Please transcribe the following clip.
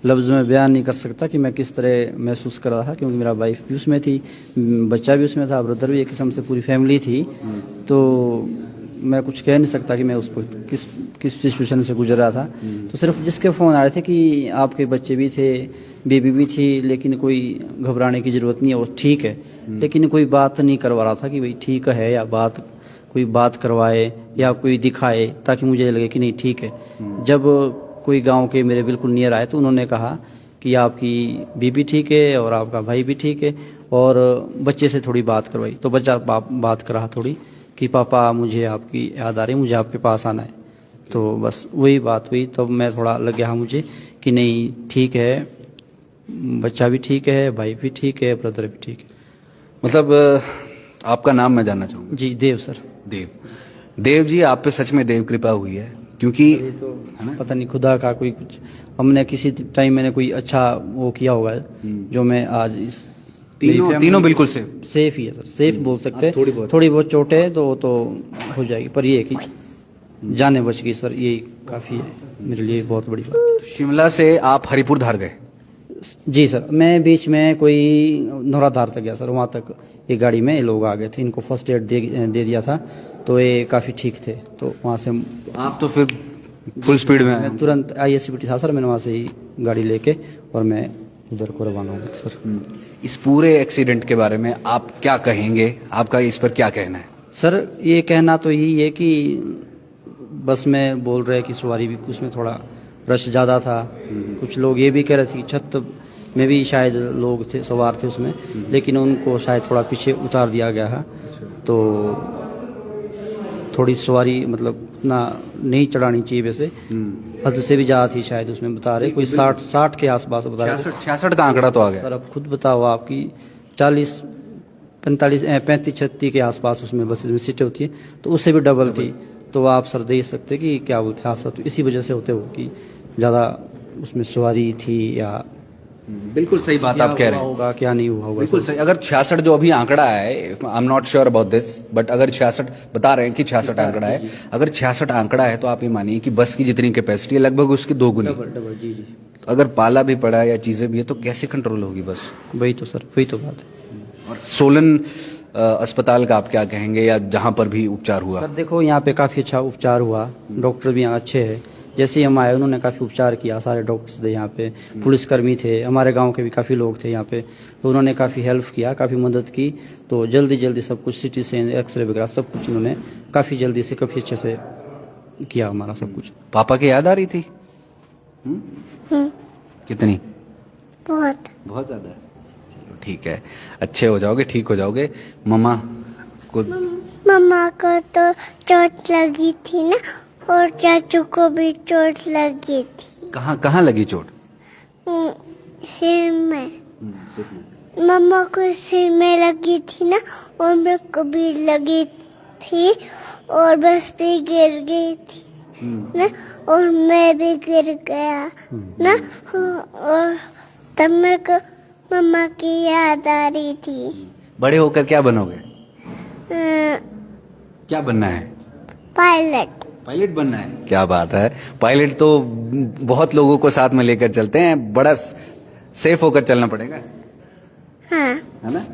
लफ्ज़ में बयान नहीं कर सकता कि मैं किस तरह महसूस कर रहा था, क्योंकि मेरा वाइफ भी उसमें थी, बच्चा भी उसमें था, ब्रदर भी, एक किस्म से पूरी फैमिली थी। तो मैं कुछ कह नहीं सकता कि मैं उस वक्त किस किस सिचुएशन से गुजर रहा था। तो सिर्फ जिसके फ़ोन आ रहे थे कि आपके बच्चे भी थे, बेबी भी थी, लेकिन कोई घबराने की ज़रूरत नहीं है, वो ठीक है, लेकिन कोई बात नहीं करवा रहा था कि भाई ठीक है, या कोई बात करवाए या कोई दिखाए ताकि मुझे लगे कि नहीं ठीक है। जब कोई गांव के मेरे बिल्कुल नियर आए तो उन्होंने कहा कि आपकी बीबी ठीक है और आपका भाई भी ठीक है, और बच्चे से थोड़ी बात करवाई। तो बच्चा बात कर रहा थोड़ी कि पापा मुझे आपकी याद आ रही, मुझे आपके पास आना है। तो बस वही बात हुई। तब मैं थोड़ा लग गया मुझे कि नहीं ठीक है, बच्चा भी ठीक है, भाई भी ठीक है, ब्रदर भी ठीक है। मतलब आपका नाम मैं जानना चाहूँगा। जी देव सर। देव जी, आप पे सच में देव कृपा हुई है, क्योंकि ये तो पता नहीं खुदा का कोई कुछ, हमने किसी टाइम मैंने कोई अच्छा वो किया होगा जो मैं आज इस तीनों बिल्कुल सेफ ही है सर, सेफ बोल सकते हैं। थोड़ी बहुत चोटें है तो हो जाएगी, पर ये है कि जाने बच गई सर, ये काफ़ी है मेरे लिए, बहुत बड़ी बात है। तो शिमला से आप हरिपुर धार गए? जी सर, मैं बीच में कोई नौराधार तक गया सर, वहाँ तक एक गाड़ी में ये लोग आ गए थे, इनको फर्स्ट एड दे दिया था, तो ये काफ़ी ठीक थे। तो वहाँ से आप तो फिर फुल स्पीड में आए? मैं तुरंत ISCPT था सर, मैंने वहाँ से ही गाड़ी लेके और मैं उधर को रवाना हो गया सर। इस पूरे एक्सीडेंट के बारे में आप क्या कहेंगे, आपका इस पर क्या कहना है? सर ये कहना तो यही है कि बस में बोल रहे कि सवारी भी उसमें थोड़ा रश ज़्यादा था। कुछ लोग ये भी कह रहे थे कि छत में भी शायद लोग थे, सवार थे उसमें, लेकिन उनको शायद थोड़ा पीछे उतार दिया गया है। तो थोड़ी सवारी मतलब इतना नहीं चढ़ानी चाहिए, वैसे हद से भी ज़्यादा थी शायद उसमें, बता रहे कोई 60 के आसपास बता रहे। 66 का आंकड़ा तो आ गया सर अब खुद बताओ, आपकी 40 45 35 36 के आसपास उसमें बसेज में सीटें होती है, तो उससे भी डबल थी। तो आप सर देख सकते कि क्या बोलते हैं हादसा, तो इसी वजह से होते हो कि ज़्यादा उसमें सवारी थी, या बिल्कुल सही बात आप कह रहे हैं। होगा क्या नहीं हुआ होगा, बिल्कुल सही। अगर 66 जो अभी आंकड़ा है, I am not sure about this, but अगर 66 बता रहे हैं कि 66 आंकड़ा है, अगर 66 आंकड़ा है तो आप ये मानिए कि बस की जितनी कैपेसिटी है लगभग उसकी 2 गुनी। डबल जी। तो अगर पाला भी पड़ा या चीजें भी है तो कैसे कंट्रोल होगी बस? वही तो सर, वही तो बात है। और सोलन अस्पताल का आप क्या कहेंगे, या जहां पर भी उपचार हुआ? सर देखो यहाँ पे काफ़ी अच्छा उपचार हुआ, डॉक्टर भी यहाँ अच्छे हैं। जैसे ही हम आए उन्होंने काफ़ी उपचार किया, सारे डॉक्टर्स थे यहाँ पे, पुलिसकर्मी थे, हमारे गांव के भी काफ़ी लोग थे यहाँ पे, तो उन्होंने काफ़ी हेल्प किया, काफ़ी मदद की। तो जल्दी सब कुछ, CT स्कैन, एक्सरे वगैरह सब कुछ उन्होंने काफ़ी जल्दी से, काफ़ी अच्छे से किया हमारा सब कुछ। पापा की याद आ रही थी? कितनी? बहुत ज्यादा। चलो ठीक है, अच्छे हो जाओगे, ठीक हो जाओगे। मम्मा को तो चोट लगी थी ना, और चाचू को भी चोट लगी थी। कहाँ लगी चोट? सिर में। मम्मा को सिर में लगी थी ना, और मेरे को भी लगी थी, और बस पे गिर गई थी ना, और मैं भी गिर गया ना, और तब मेरे को मम्मा की याद आ रही थी। बड़े होकर क्या बनोगे? क्या बनना है? पायलट बनना है। क्या बात है, पायलट तो बहुत लोगों को साथ में लेकर चलते हैं, बड़ा सेफ होकर चलना पड़ेगा। हाँ। है ना?